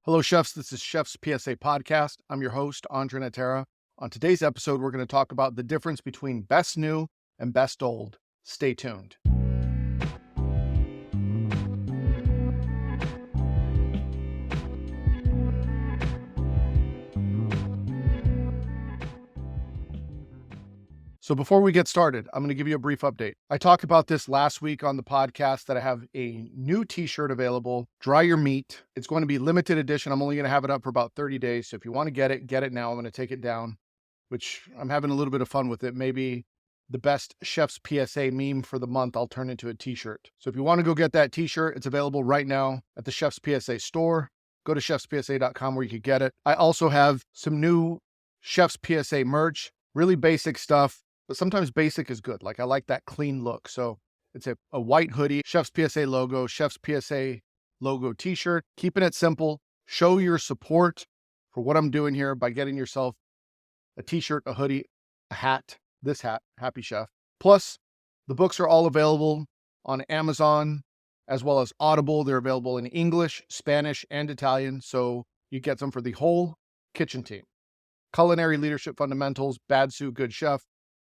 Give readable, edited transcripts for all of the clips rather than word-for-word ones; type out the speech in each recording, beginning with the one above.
Hello, chefs. This is Chef's PSA Podcast. I'm your host, André Natera. On today's episode, we're going to talk about the difference between best new and best old. Stay tuned. So before we get started, I'm going to give you a brief update. I talked about this last week on the podcast that I have a new t-shirt available, Dry Your Meat. It's going to be limited edition. I'm only going to have it up for about 30 days. So if you want to get it now. I'm going to take it down, which I'm having a little bit of fun with it. Maybe the best Chef's PSA meme for the month, I'll turn into a t-shirt. So if you want to go get that t-shirt, it's available right now at the Chef's PSA store. Go to chefspsa.com where you can get it. I also have some new Chef's PSA merch, really basic stuff. But sometimes basic is good. Like I like that clean look. So it's a white hoodie, Chef's PSA logo, Chef's PSA logo t-shirt, keeping it simple. Show your support for what I'm doing here by getting yourself a t-shirt, a hoodie, a hat, this hat, Happy Chef. Plus, the books are all available on Amazon as well as Audible. They're available in English, Spanish, and Italian. So you get them for the whole kitchen team. Culinary Leadership Fundamentals, Bad Sous, Good Chef,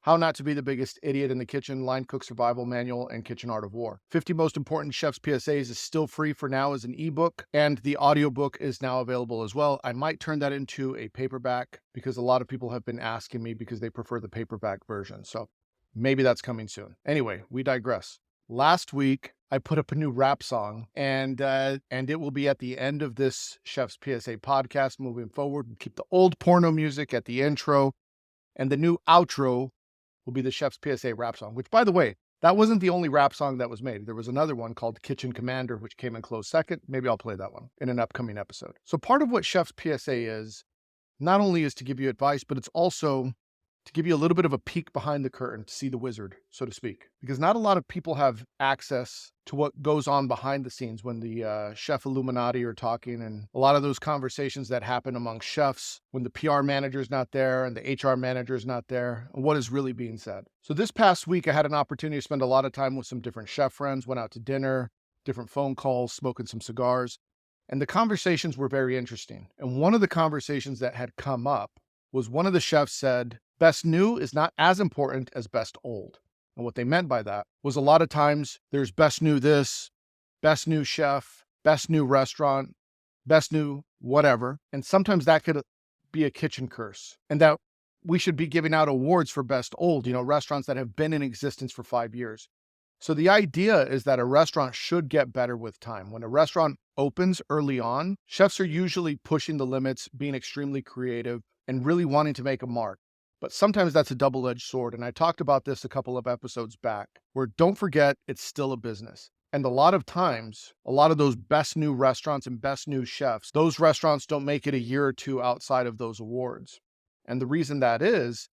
How Not to Be the Biggest Idiot in the Kitchen, Line Cook Survival Manual, and Kitchen Art of War. 50 Most Important Chef's PSAs is still free for now as an ebook, and the audiobook is now available as well. I might turn that into a paperback because a lot of people have been asking me because they prefer the paperback version. So maybe that's coming soon. Anyway, we digress. Last week, I put up a new rap song, and it will be at the end of this Chef's PSA podcast moving forward. We'll keep the old porno music at the intro, and the new outro will be the Chef's PSA rap song, which, by the way, that wasn't the only rap song that was made. There was another one called Kitchen Commander, which came in close second. Maybe I'll play that one in an upcoming episode. So part of what Chef's PSA is, not only is to give you advice, but it's also to give you a little bit of a peek behind the curtain to see the wizard, so to speak. Because not a lot of people have access to what goes on behind the scenes when the chef Illuminati are talking, and a lot of those conversations that happen among chefs when the PR manager's not there and the HR manager's not there, and what is really being said. So this past week, I had an opportunity to spend a lot of time with some different chef friends, went out to dinner, different phone calls, smoking some cigars, and the conversations were very interesting. And one of the conversations that had come up was one of the chefs said, best new is not as important as best old. And what they meant by that was a lot of times there's best new this, best new chef, best new restaurant, best new whatever. And sometimes that could be a kitchen curse, and that we should be giving out awards for best old, restaurants that have been in existence for 5 years. So the idea is that a restaurant should get better with time. When a restaurant opens early on, chefs are usually pushing the limits, being extremely creative, and really wanting to make a mark. But sometimes that's a double-edged sword. And I talked about this a couple of episodes back, where don't forget, it's still a business. And a lot of times, a lot of those best new restaurants and best new chefs, those restaurants don't make it a year or two outside of those awards. And the reason that is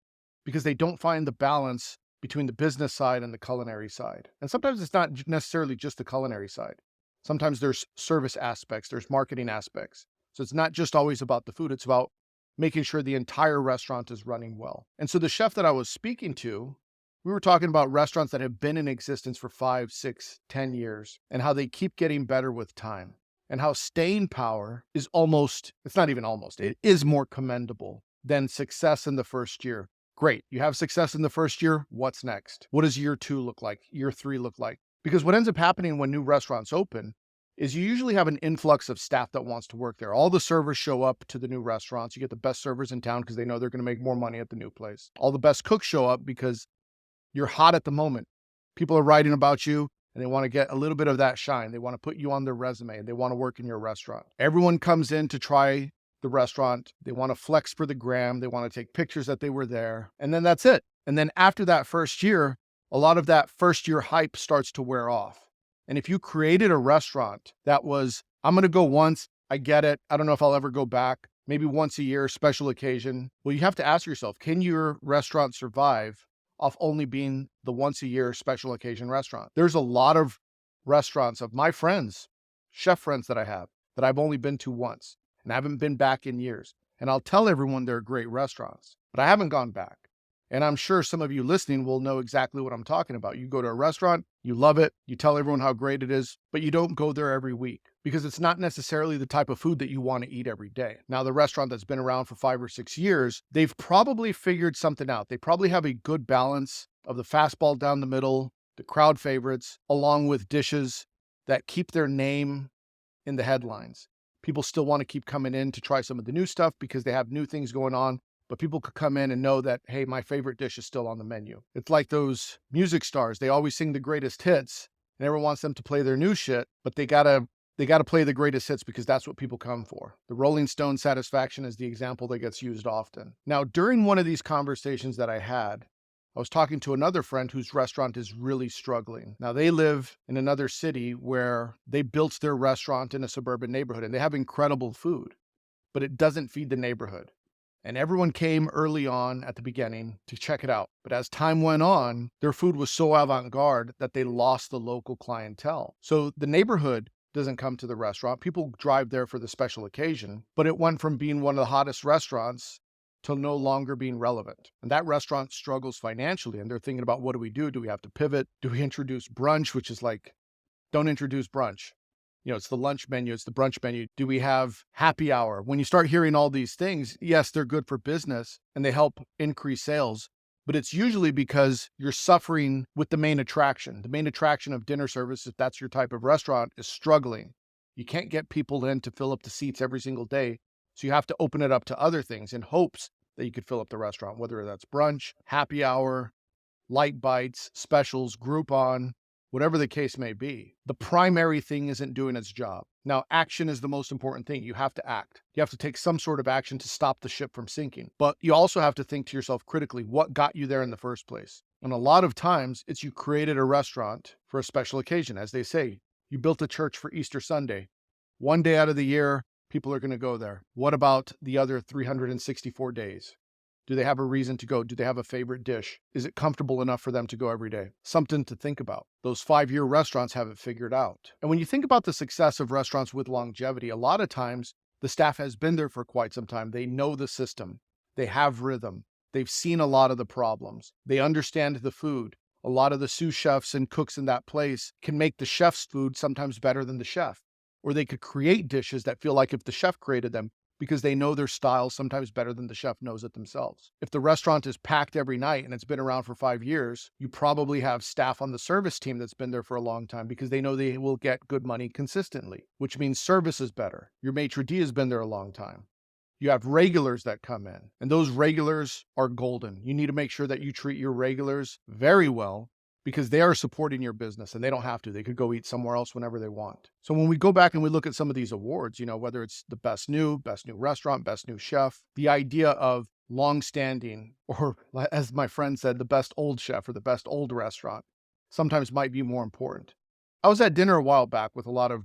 because they don't find the balance between the business side and the culinary side. And sometimes it's not necessarily just the culinary side. Sometimes there's service aspects, there's marketing aspects. So it's not just always about the food, it's about making sure the entire restaurant is running well. And so the chef that I was speaking to, we were talking about restaurants that have been in existence for 5, 6, 10 years and how they keep getting better with time, and how staying power is it's not even almost, it is more commendable than success in the first year. Great. You have success in the first year. What's next? What does year 2 look like? Year 3 look like? Because what ends up happening when new restaurants open is you usually have an influx of staff that wants to work there. All the servers show up to the new restaurants. You get the best servers in town because they know they're going to make more money at the new place. All the best cooks show up because you're hot at the moment. People are writing about you and they want to get a little bit of that shine. They want to put you on their resume. They want to work in your restaurant. Everyone comes in to try the restaurant. They want to flex for the gram. They want to take pictures that they were there. And then that's it. And then after that first year, a lot of that first year hype starts to wear off. And if you created a restaurant that was, I'm going to go once, I get it, I don't know if I'll ever go back, maybe once a year, special occasion. Well, you have to ask yourself, can your restaurant survive off only being the once a year special occasion restaurant? There's a lot of restaurants of my friends, chef friends that I have, that I've only been to once and I haven't been back in years. And I'll tell everyone they're great restaurants, but I haven't gone back. And I'm sure some of you listening will know exactly what I'm talking about. You go to a restaurant, you love it, you tell everyone how great it is, but you don't go there every week. because it's not necessarily the type of food that you want to eat every day. Now, the restaurant that's been around for 5 or 6 years, they've probably figured something out. They probably have a good balance of the fastball down the middle, the crowd favorites, along with dishes that keep their name in the headlines. People still want to keep coming in to try some of the new stuff because they have new things going on, but people could come in and know that, hey, my favorite dish is still on the menu. It's like those music stars. They always sing the greatest hits, and everyone wants them to play their new shit, but they gotta play the greatest hits because that's what people come for. The Rolling Stone Satisfaction is the example that gets used often. Now, during one of these conversations that I had, I was talking to another friend whose restaurant is really struggling. Now, they live in another city where they built their restaurant in a suburban neighborhood, and they have incredible food, but it doesn't feed the neighborhood. And everyone came early on at the beginning to check it out. But as time went on, their food was so avant-garde that they lost the local clientele. So the neighborhood doesn't come to the restaurant. People drive there for the special occasion, but it went from being one of the hottest restaurants to no longer being relevant. And that restaurant struggles financially, and they're thinking about, what do we do? Do we have to pivot? Do we introduce brunch, which is like, don't introduce brunch. It's the lunch menu, it's the brunch menu. Do we have happy hour? When you start hearing all these things, yes, they're good for business and they help increase sales, but it's usually because you're suffering with the main attraction. The main attraction of dinner service, if that's your type of restaurant, is struggling. You can't get people in to fill up the seats every single day. So you have to open it up to other things in hopes that you could fill up the restaurant, whether that's brunch, happy hour, light bites, specials, Groupon, whatever the case may be. The primary thing isn't doing its job. Now, action is the most important thing. You have to act. You have to take some sort of action to stop the ship from sinking. But you also have to think to yourself critically, what got you there in the first place? And a lot of times, it's you created a restaurant for a special occasion. As they say, you built a church for Easter Sunday. One day out of the year, people are going to go there. What about the other 364 days? Do they have a reason to go? Do they have a favorite dish? Is it comfortable enough for them to go every day? Something to think about. Those 5-year restaurants have it figured out. And when you think about the success of restaurants with longevity, a lot of times the staff has been there for quite some time. They know the system. They have rhythm. They've seen a lot of the problems. They understand the food. A lot of the sous chefs and cooks in that place can make the chef's food sometimes better than the chef. Or they could create dishes that feel like if the chef created them, because they know their style sometimes better than the chef knows it themselves. If the restaurant is packed every night and it's been around for 5 years, you probably have staff on the service team that's been there for a long time because they know they will get good money consistently, which means service is better. Your maitre d' has been there a long time. You have regulars that come in, and those regulars are golden. You need to make sure that you treat your regulars very well, because they are supporting your business and they don't have to. They could go eat somewhere else whenever they want. So when we go back and we look at some of these awards, whether it's the best new restaurant, best new chef, the idea of long-standing, or as my friend said, the best old chef or the best old restaurant sometimes might be more important. I was at dinner a while back with a lot of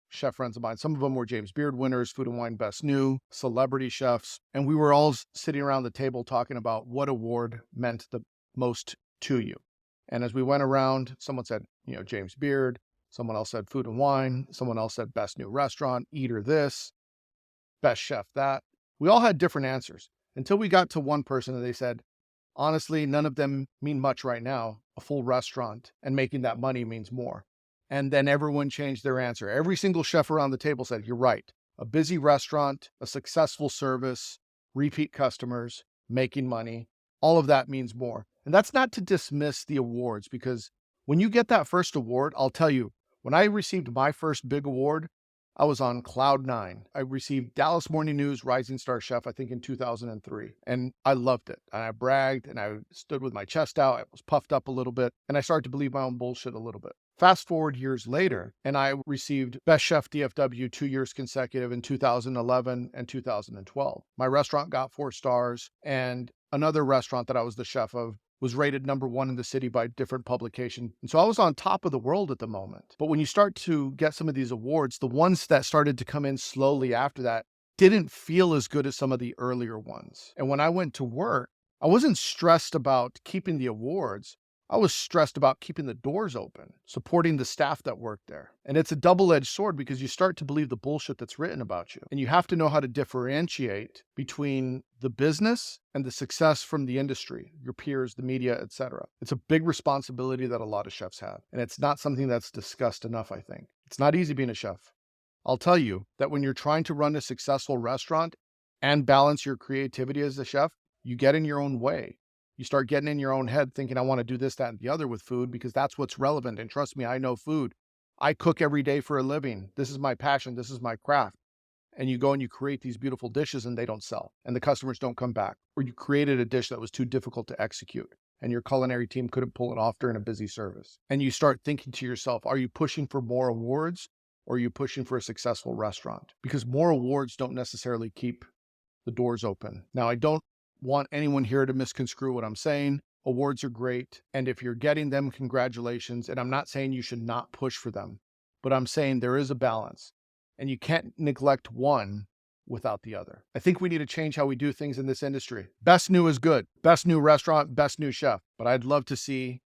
chef friends of mine. Some of them were James Beard winners, Food and Wine Best New, celebrity chefs. And we were all sitting around the table talking about what award meant the most to you. And as we went around, someone said, James Beard. Someone else said Food and Wine. Someone else said Best New Restaurant, Eater this, Best Chef that. We all had different answers until we got to one person and they said, honestly, none of them mean much right now. A full restaurant and making that money means more. And then everyone changed their answer. Every single chef around the table said, you're right. A busy restaurant, a successful service, repeat customers, making money, all of that means more. And that's not to dismiss the awards, because when you get that first award, I'll tell you, when I received my first big award, I was on cloud 9. I received Dallas Morning News Rising Star Chef, I think in 2003. And I loved it. And I bragged and I stood with my chest out. I was puffed up a little bit and I started to believe my own bullshit a little bit. Fast forward years later, and I received Best Chef DFW 2 years consecutive in 2011 and 2012. My restaurant got 4 stars, and another restaurant that I was the chef of was rated number 1 in the city by different publications. And so I was on top of the world at the moment. But when you start to get some of these awards, the ones that started to come in slowly after that didn't feel as good as some of the earlier ones. And when I went to work, I wasn't stressed about keeping the awards. I was stressed about keeping the doors open, supporting the staff that worked there. And it's a double-edged sword because you start to believe the bullshit that's written about you. And you have to know how to differentiate between the business and the success from the industry, your peers, the media, etc. It's a big responsibility that a lot of chefs have. And it's not something that's discussed enough, I think. It's not easy being a chef. I'll tell you that when you're trying to run a successful restaurant and balance your creativity as a chef, you get in your own way. You start getting in your own head thinking, I want to do this, that, and the other with food because that's what's relevant. And trust me, I know food. I cook every day for a living. This is my passion. This is my craft. And you go and you create these beautiful dishes and they don't sell and the customers don't come back. Or you created a dish that was too difficult to execute and your culinary team couldn't pull it off during a busy service. And you start thinking to yourself, are you pushing for more awards or are you pushing for a successful restaurant? Because more awards don't necessarily keep the doors open. Now, I don't want anyone here to misconstrue what I'm saying. Awards are great. And if you're getting them, congratulations. And I'm not saying you should not push for them, but I'm saying there is a balance and you can't neglect one without the other. I think we need to change how we do things in this industry. Best new is good. Best new restaurant, best new chef. But I'd love to see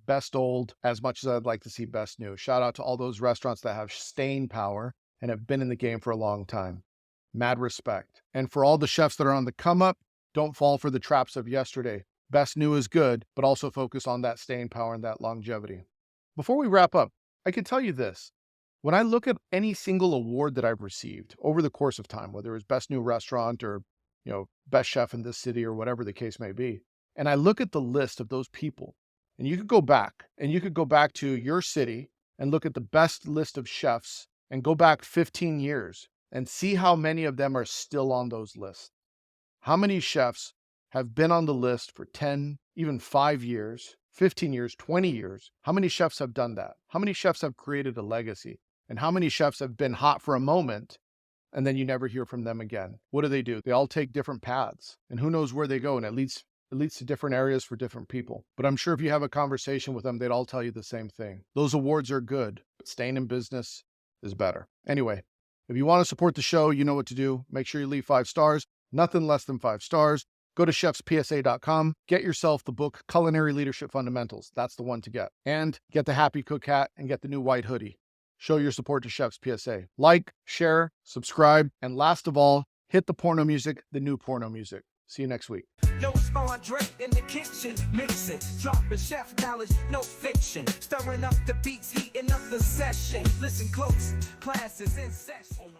best old as much as I'd like to see best new. Shout out to all those restaurants that have staying power and have been in the game for a long time. Mad respect. And for all the chefs that are on the come up, don't fall for the traps of yesterday. Best new is good, but also focus on that staying power and that longevity. Before we wrap up, I can tell you this. When I look at any single award that I've received over the course of time, whether it's best new restaurant or, best chef in this city or whatever the case may be, and I look at the list of those people, and you could go back to your city and look at the best list of chefs and go back 15 years and see how many of them are still on those lists. How many chefs have been on the list for 10, even 5 years, 15 years, 20 years? How many chefs have done that? How many chefs have created a legacy? And how many chefs have been hot for a moment and then you never hear from them again? What do? They all take different paths and who knows where they go, and it leads to different areas for different people. But I'm sure if you have a conversation with them, they'd all tell you the same thing. Those awards are good, but staying in business is better. Anyway, if you want to support the show, you know what to do. Make sure you leave 5 stars, nothing less than 5 stars. Go to chefspsa.com, get yourself the book, Culinary Leadership Fundamentals. That's the one to get. And get the Happy Cook hat and get the new white hoodie. Show your support to Chefs PSA. Like, share, subscribe, and last of all, hit the porno music, the new porno music. See you next week. Yo, it's André in the kitchen, mixing, dropping chef knowledge, no fiction, stirring up the beats, heating up the session. Listen close, class is in session.